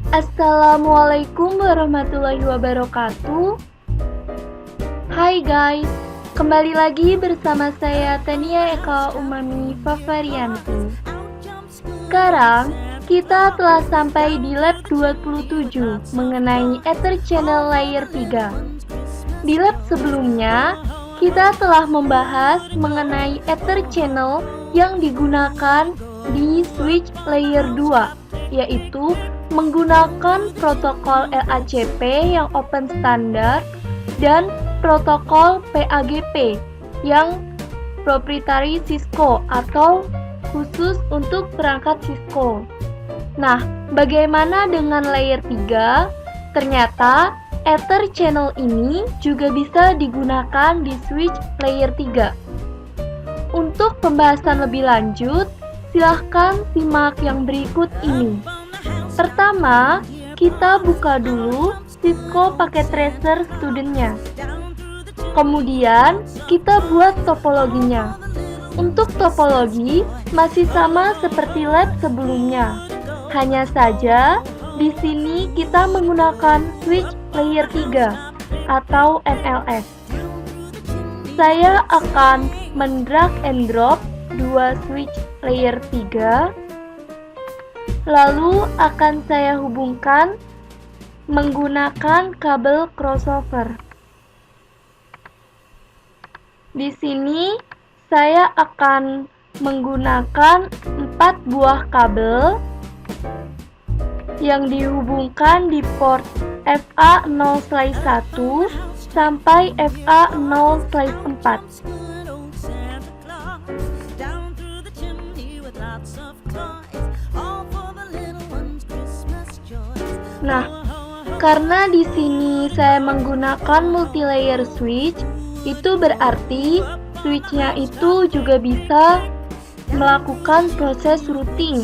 Assalamualaikum warahmatullahi wabarakatuh. Hai guys, kembali lagi bersama saya Tania Eka Umami Fafarianti. Sekarang kita telah sampai di lab 27 mengenai Ether Channel Layer 3. Di lab sebelumnya, kita telah membahas mengenai Ether Channel yang digunakan di switch layer 2, yaitu menggunakan protokol LACP yang open standard dan protokol PAGP yang proprietary Cisco atau khusus untuk perangkat Cisco. Nah, bagaimana dengan layer 3? Ternyata Ether Channel ini juga bisa digunakan di switch layer 3. Untuk pembahasan lebih lanjut, silahkan simak yang berikut ini. Pertama, kita buka dulu Cisco Packet Tracer studentnya. Kemudian, kita buat topologinya. Untuk topologi, masih sama seperti lab sebelumnya. Hanya saja, di sini kita menggunakan switch layer 3 atau MLS. Saya akan mendrag and drop dua switch layer 3, lalu akan saya hubungkan menggunakan kabel crossover. Di sini saya akan menggunakan 4 buah kabel yang dihubungkan di port FA0/1 sampai FA0/4. Nah, karena di sini saya menggunakan multilayer switch, itu berarti switchnya itu juga bisa melakukan proses routing.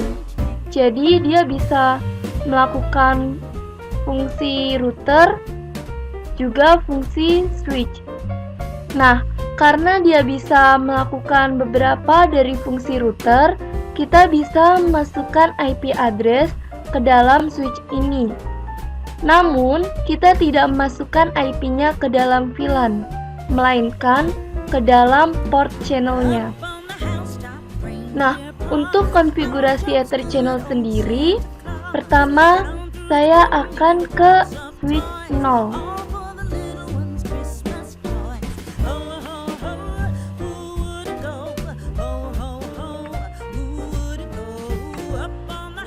Jadi dia bisa melakukan fungsi router juga fungsi switch. Nah, karena dia bisa melakukan beberapa dari fungsi router, kita bisa memasukkan IP address ke dalam switch ini. Namun, kita tidak memasukkan IP-nya ke dalam VLAN, melainkan ke dalam port channel-nya. Nah, untuk konfigurasi Ether Channel sendiri, pertama saya akan ke switch 0.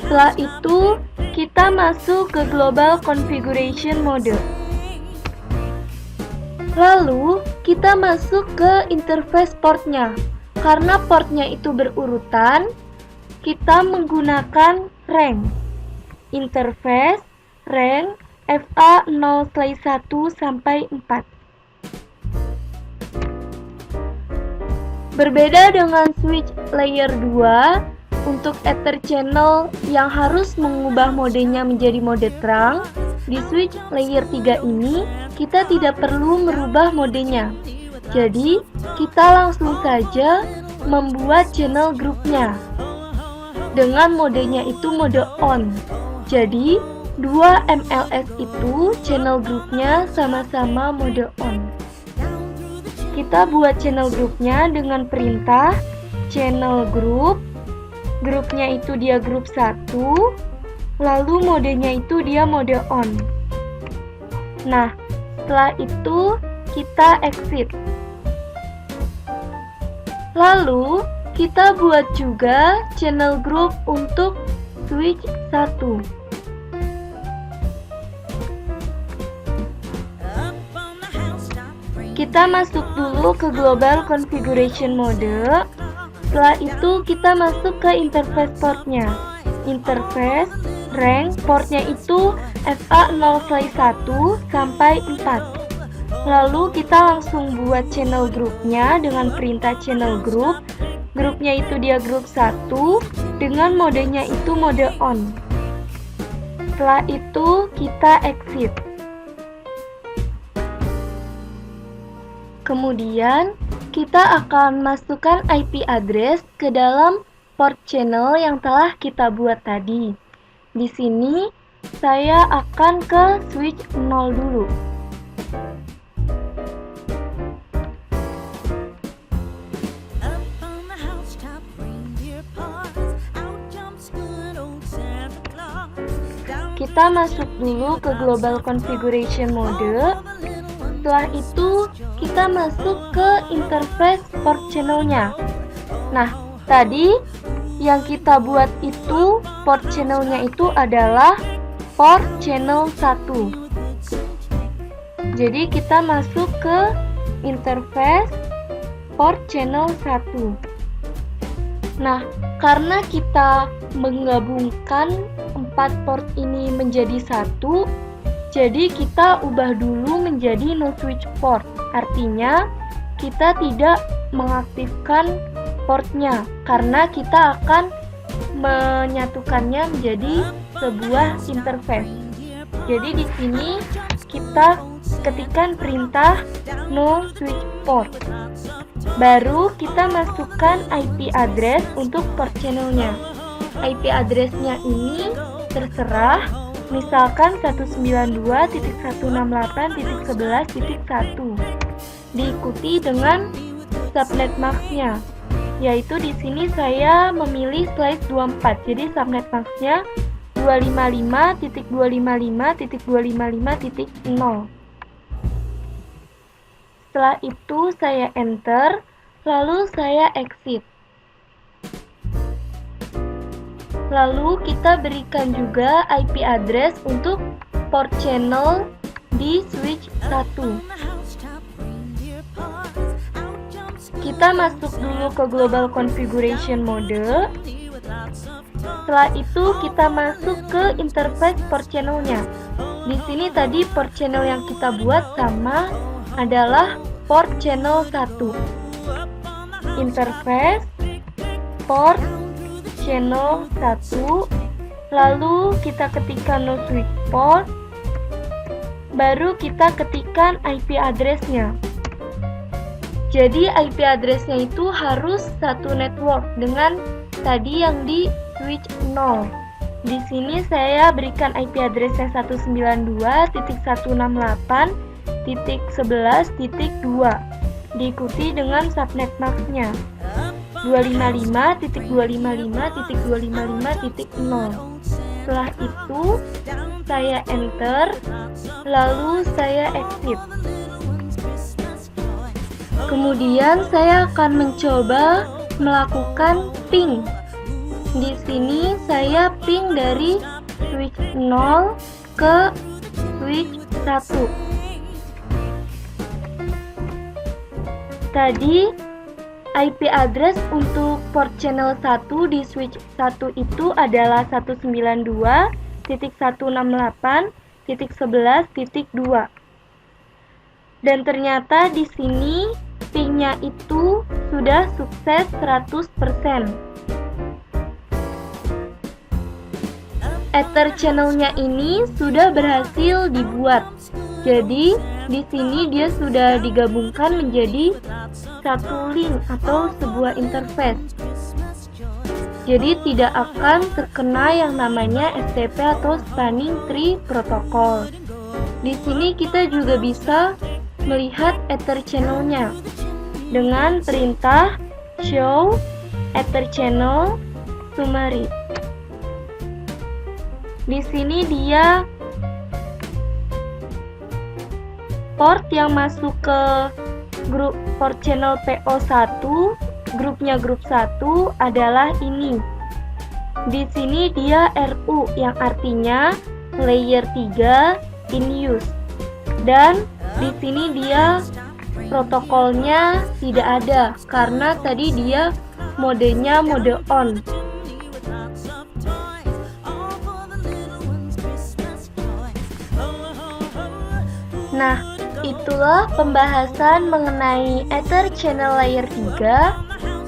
Setelah itu, kita masuk ke Global Configuration Mode. Lalu, kita masuk ke interface portnya. Karena portnya itu berurutan, kita menggunakan rank. Interface, rank, FA0/1 sampai 4. Berbeda dengan switch layer 2, untuk Ether Channel yang harus mengubah modenya menjadi mode terang, di switch layer 3 ini kita tidak perlu merubah modenya. Jadi, kita langsung saja membuat channel grupnya. Dengan modenya itu mode on. Jadi, dua MLS itu channel grupnya sama-sama mode on. Kita buat channel grupnya dengan perintah channel group. Grupnya itu dia grup 1, lalu modenya itu dia mode on. Nah, setelah itu kita exit. Lalu, kita buat juga channel group untuk switch 1. Kita masuk dulu ke Global Configuration Mode. Setelah itu kita masuk ke interface portnya. Interface, rank, portnya itu FA0/1 sampai 4. Lalu kita langsung buat channel grupnya dengan perintah channel group. Grupnya itu dia grup 1 dengan modenya itu mode on. Setelah itu kita exit. Kemudian kita akan masukkan IP address ke dalam port channel yang telah kita buat tadi. Di sini saya akan ke switch 0 dulu. Kita masuk dulu ke Global Configuration Mode. Setelah itu, kita masuk ke interface port channel-nya. Nah, tadi yang kita buat itu, port channel-nya itu adalah port channel 1. Jadi, kita masuk ke interface port channel 1. Nah, karena kita menggabungkan 4 port ini menjadi satu, jadi kita ubah dulu menjadi no switch port. Artinya kita tidak mengaktifkan portnya karena kita akan menyatukannya menjadi sebuah interface. Jadi di sini kita ketikkan perintah no switch port. Baru kita masukkan IP address untuk port channelnya. IP addressnya ini terserah, misalkan 192.168.11.1, diikuti dengan subnet max-nya, yaitu di sini saya memilih slide 24. Jadi subnet max-nya 255.255.255.0. Setelah itu saya enter, lalu saya exit. Lalu kita berikan juga IP address untuk port channel di switch 1. Kita masuk dulu ke Global Configuration Mode. Setelah itu kita masuk ke interface port channel-nya. Di sini tadi port channel yang kita buat sama, adalah port channel 1. Interface port channel 1, lalu kita ketikkan no switch port, baru kita ketikkan IP address-nya. Jadi IP address-nya itu harus satu network dengan tadi yang di switch 0. Di sini saya berikan IP address-nya 192.168.11.2, diikuti dengan subnet max-nya 255.255.255.0. Setelah itu saya enter, lalu saya exit. Kemudian saya akan mencoba melakukan ping. Di sini saya ping dari switch 0 ke switch 1. Tadi IP address untuk port channel 1 di switch 1 itu adalah 192.168.11.2. Dan ternyata di sini pingnya itu sudah sukses 100%. Ether channelnya ini sudah berhasil dibuat. Jadi di sini dia sudah digabungkan menjadi satu link atau sebuah interface. Jadi tidak akan terkena yang namanya STP atau Spanning Tree Protocol. Di sini kita juga bisa melihat Ether channelnya dengan perintah show Ether channel summary. Di sini dia port yang masuk ke grup port channel PO1, grupnya grup 1 adalah ini. Di sini dia RU yang artinya layer 3 in use. Dan di sini dia protokolnya tidak ada karena tadi dia modenya mode on. Nah, itulah pembahasan mengenai Ether Channel Layer 3.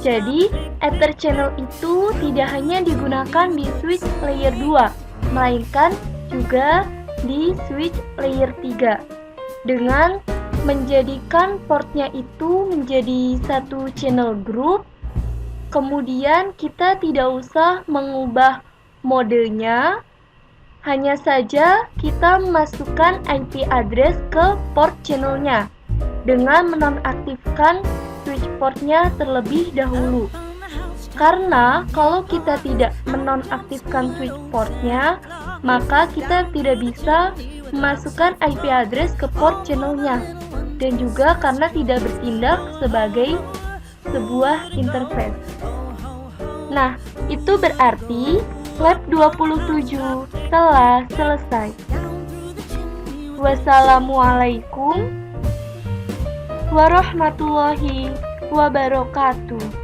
Jadi, Ether Channel itu tidak hanya digunakan di switch layer 2, melainkan juga di switch layer 3. Dengan menjadikan portnya itu menjadi satu channel group, kemudian kita tidak usah mengubah modenya, Hanya saja kita memasukkan IP address ke port channelnya dengan menonaktifkan switch portnya terlebih dahulu. Karena kalau kita tidak menonaktifkan switch portnya, maka kita tidak bisa memasukkan IP address ke port channelnya, dan juga karena tidak bertindak sebagai sebuah interface. Nah, itu berarti lab 27 telah selesai. Wassalamualaikum warahmatullahi wabarakatuh.